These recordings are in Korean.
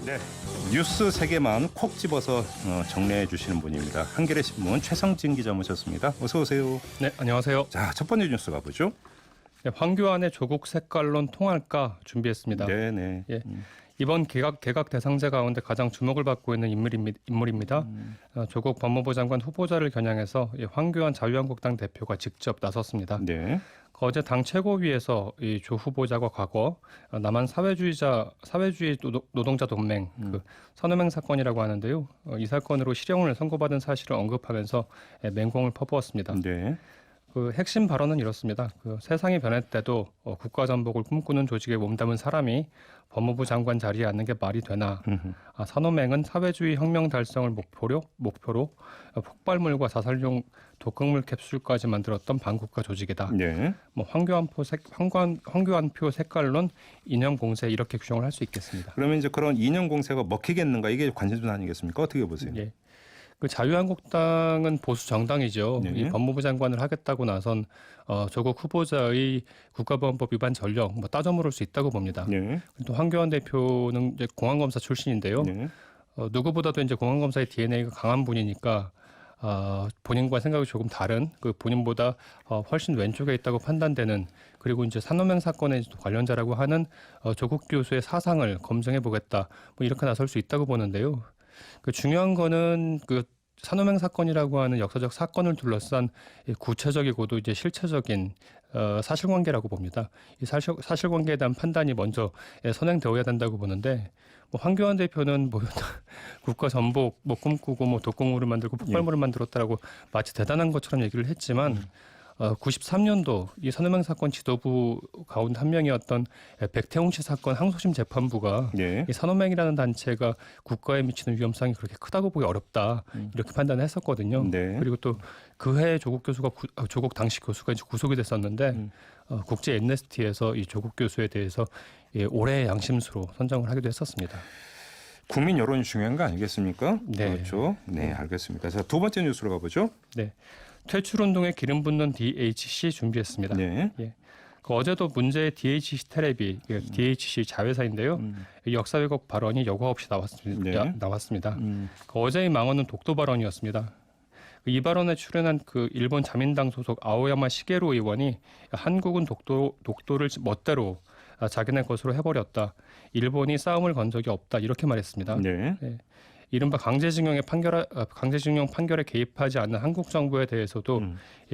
네, 뉴스 세 개만 콕 집어서 정리해 주시는 분입니다. 한겨레 신문 최성진 기자 모셨습니다. 어서 오세요. 네, 안녕하세요. 자, 첫 번째 뉴스 가보죠. 네, 황교안의 조국 색깔론 통할까 준비했습니다. 네네. 예, 이번 개각 대상자 가운데 가장 주목을 받고 있는 인물입니다. 조국 법무부 장관 후보자를 겨냥해서 황교안 자유한국당 대표가 직접 나섰습니다. 네. 어제 당 최고위에서 이 조 후보자가 과거 남한 사회주의 노동자 동맹 그 선음행 사건이라고 하는데요. 이 사건으로 실형을 선고받은 사실을 언급하면서 맹공을 퍼부었습니다. 네. 그 핵심 발언은 이렇습니다. 그 세상이 변했대도 국가 전복을 꿈꾸는 조직에 몸담은 사람이 법무부 장관 자리에 앉는 게 말이 되나? 산호맹은 사회주의 혁명 달성을 목표로 폭발물과 자살용 독극물 캡슐까지 만들었던 반국가 조직이다. 네. 뭐 황교안표 색깔론 인형 공세 이렇게 규정을 할 수 있겠습니다. 그러면 이제 그런 인형 공세가 먹히겠는가 이게 관심사 아니겠습니까? 어떻게 보세요? 예. 그 자유한국당은 보수 정당이죠. 네. 이 법무부 장관을 하겠다고 나선 조국 후보자의 국가보안법 위반 전력 뭐 따져 물을 수 있다고 봅니다. 네. 또 황교안 대표는 이제 공안검사 출신인데요. 네. 누구보다도 이제 공안검사의 DNA가 강한 분이니까 본인과 생각이 조금 다른 그 본인보다 훨씬 왼쪽에 있다고 판단되는 그리고 이제 산호맹 사건에 관련자라고 하는 조국 교수의 사상을 검증해 보겠다 뭐 이렇게 나설 수 있다고 보는데요. 그 중요한 거는 그 산호맹 사건이라고 하는 역사적 사건을 둘러싼 구체적이고도 이제 실체적인 사실관계라고 봅니다. 이 사실관계에 대한 판단이 먼저 선행되어야 된다고 보는데 뭐 황교안 대표는 뭐 국가 전복 뭐 꿈꾸고 뭐 독극물을 만들고 폭발물을 만들었다라고 마치 대단한 것처럼 얘기를 했지만 93년도 이 산호맹 사건 지도부 가운데 한 명이었던 백태웅 씨 사건 항소심 재판부가 네. 이 산호맹이라는 단체가 국가에 미치는 위험성이 그렇게 크다고 보기 어렵다 이렇게 판단을 했었거든요. 네. 그리고 또 그해 조국 당시 교수가 이제 구속이 됐었는데 국제 엠네스티에서 이 조국 교수에 대해서 올해의 양심수로 선정을 하기도 했었습니다. 국민 여론이 중요한 거 아니겠습니까? 네. 그렇죠. 네, 알겠습니다. 자, 두 번째 뉴스로 가보죠. 네. 퇴출운동에 기름 붓는 DHC 준비했습니다. 네. 예. 그 어제도 문제의 DHC 테레비, DHC 자회사인데요. 역사 왜곡 발언이 여과 없이 나왔습니다. 네. 그 어제의 망언은 독도 발언이었습니다. 이 발언에 출연한 그 일본 자민당 소속 아오야마 시게루 의원이 한국은 독도를 멋대로 자기네 것으로 해버렸다. 일본이 싸움을 건 적이 없다. 이렇게 말했습니다. 네. 예. 이른바 강제징용 판결에 개입하지 않는 한국 정부에 대해서도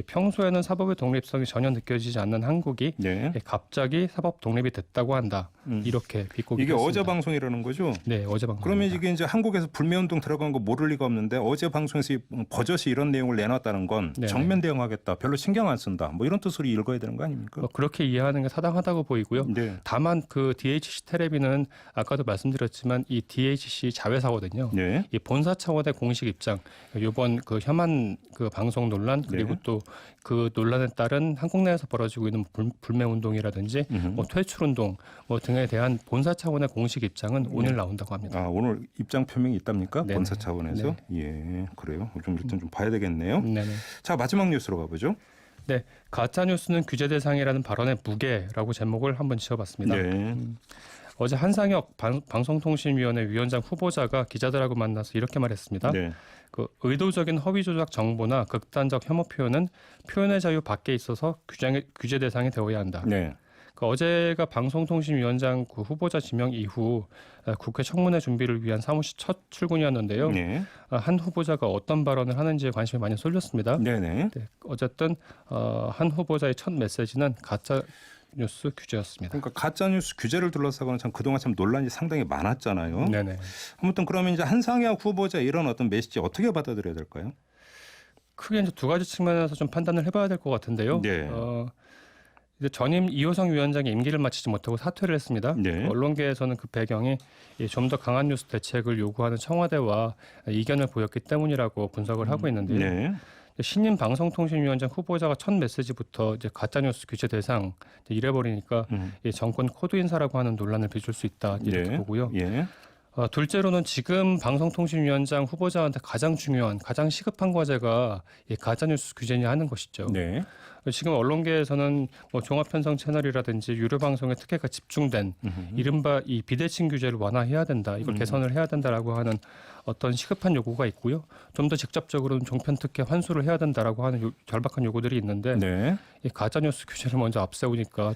평소에는 사법의 독립성이 전혀 느껴지지 않는 한국이 네. 갑자기 사법 독립이 됐다고 한다. 이렇게 비꼬기도 이게 했습니다. 어제 방송이라는 거죠? 네, 어제 방송. 그러면 이게 이제 한국에서 불매운동 들어간 거 모를 리가 없는데 어제 방송에서 버젓이 이런 내용을 내놨다는 건 네네. 정면 대응하겠다. 별로 신경 안 쓴다. 뭐 이런 뜻으로 읽어야 되는 거 아닙니까? 그렇게 이해하는 게 타당하다고 보이고요. 네. 다만 그 DHC 테레비는 아까도 말씀드렸지만 이 DHC 자회사거든요. 네. 이 본사 차원의 공식 입장, 이번 그 혐한 그 방송 논란 그리고 네. 또 그 논란에 따른 한국 내에서 벌어지고 있는 불매 운동이라든지 뭐 퇴출 운동 뭐 등에 대한 본사 차원의 공식 입장은 오늘 나온다고 합니다. 아, 오늘 입장 표명이 있답니까? 네네. 본사 차원에서? 네. 예, 그래요. 좀 일단 좀 봐야 되겠네요. 네네. 자, 마지막 뉴스로 가보죠. 네, 가짜 뉴스는 규제 대상이라는 발언의 무게라고 제목을 한번 지어봤습니다. 네. 어제 한상혁 방송통신위원회 위원장 후보자가 기자들하고 만나서 이렇게 말했습니다. 네. 그 의도적인 허위 조작 정보나 극단적 혐오 표현은 표현의 자유 밖에 있어서 규제 대상이 되어야 한다. 네. 그 어제가 방송통신위원장 그 후보자 지명 이후 국회 청문회 준비를 위한 사무실 첫 출근이었는데요. 네. 한 후보자가 어떤 발언을 하는지에 관심이 많이 쏠렸습니다. 네네. 네, 어쨌든 한 후보자의 첫 메시지는 가짜 뉴스 규제였습니다. 그러니까 가짜 뉴스 규제를 둘러싸고는 참 그동안 참 논란이 상당히 많았잖아요. 네네. 아무튼 그러면 이제 한상혁 후보자 이런 어떤 메시지 어떻게 받아들여야 될까요? 크게 이제 두 가지 측면에서 좀 판단을 해봐야 될 것 같은데요. 네. 이제 전임 이호성 위원장이 임기를 마치지 못하고 사퇴를 했습니다. 네. 언론계에서는 그 배경이 좀 더 강한 뉴스 대책을 요구하는 청와대와 이견을 보였기 때문이라고 분석을 하고 있는데요. 네. 신임 방송통신위원장 후보자가 첫 메시지부터 이제 가짜뉴스 규제 대상 이래 버리니까 정권 코드 인사라고 하는 논란을 빚을 수 있다 이렇게 네. 보고요. 예. 둘째로는 지금 방송통신위원장 후보자한테 가장 중요한, 가장 시급한 과제가 이 가짜뉴스 규제냐 하는 것이죠. 네. 지금 언론계에서는 뭐 종합편성 채널이라든지 유료 방송에 특혜가 집중된 이른바 이 비대칭 규제를 완화해야 된다, 이걸 개선을 해야 된다라고 하는 어떤 시급한 요구가 있고요. 좀 더 직접적으로는 종편 특혜 환수를 해야 된다라고 하는 절박한 요구들이 있는데 네. 이 가짜뉴스 규제를 먼저 앞세우니까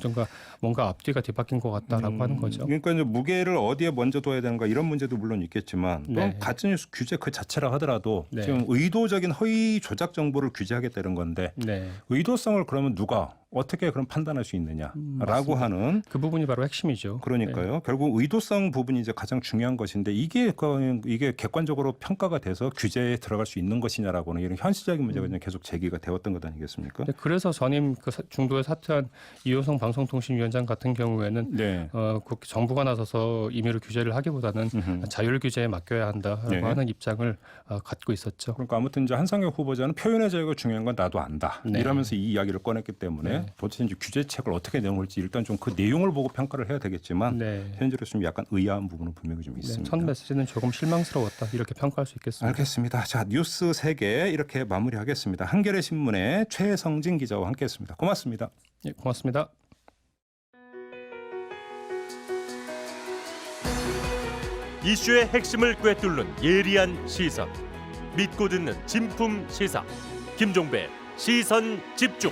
뭔가 앞뒤가 뒤바뀐 것 같다라고 하는 거죠. 그러니까 이제 무게를 어디에 먼저 둬야 되는가 이런 문제도 물론 있겠지만 또 네. 가짜뉴스 규제 그 자체라 하더라도 네. 지금 의도적인 허위 조작 정보를 규제하겠다는 건데 네. 의도성을 그러면 누가 어떻게 그럼 판단할 수 있느냐라고 하는 그 부분이 바로 핵심이죠. 그러니까요. 결국 의도성 부분이 이제 가장 중요한 것인데 이게 객관적으로 평가가 돼서 규제에 들어갈 수 있는 것이냐라고는 이런 현실적인 문제가 이제 계속 제기가 되었던 것 아니겠습니까? 네, 그래서 전임 그 중도에 사퇴한 이호성 방송통신위원장 같은 경우에는 네. 그 정부가 나서서 임의로 규제를 하기보다는 자율 규제에 맡겨야 한다라고 네. 하는 입장을 갖고 있었죠. 그러니까 아무튼 이제 한상혁 후보자는 표현의 자유가 중요한 건 나도 안다. 네. 이러면서 이 이야기를 꺼냈기 때문에 도대체 이제 규제책을 어떻게 내놓을지 일단 좀 그 내용을 보고 평가를 해야 되겠지만 네. 현재로 좀 약간 의아한 부분은 분명히 좀 네, 있습니다. 첫 메시지는 조금 실망스러웠다, 이렇게 평가할 수 있겠습니다. 알겠습니다. 자, 뉴스 3개 이렇게 마무리하겠습니다. 한겨레 신문의 최성진 기자와 함께했습니다. 고맙습니다. 예, 고맙습니다. 이슈의 핵심을 꿰뚫는 예리한 시선, 믿고 듣는 진품 시사 김종배 시선 집중.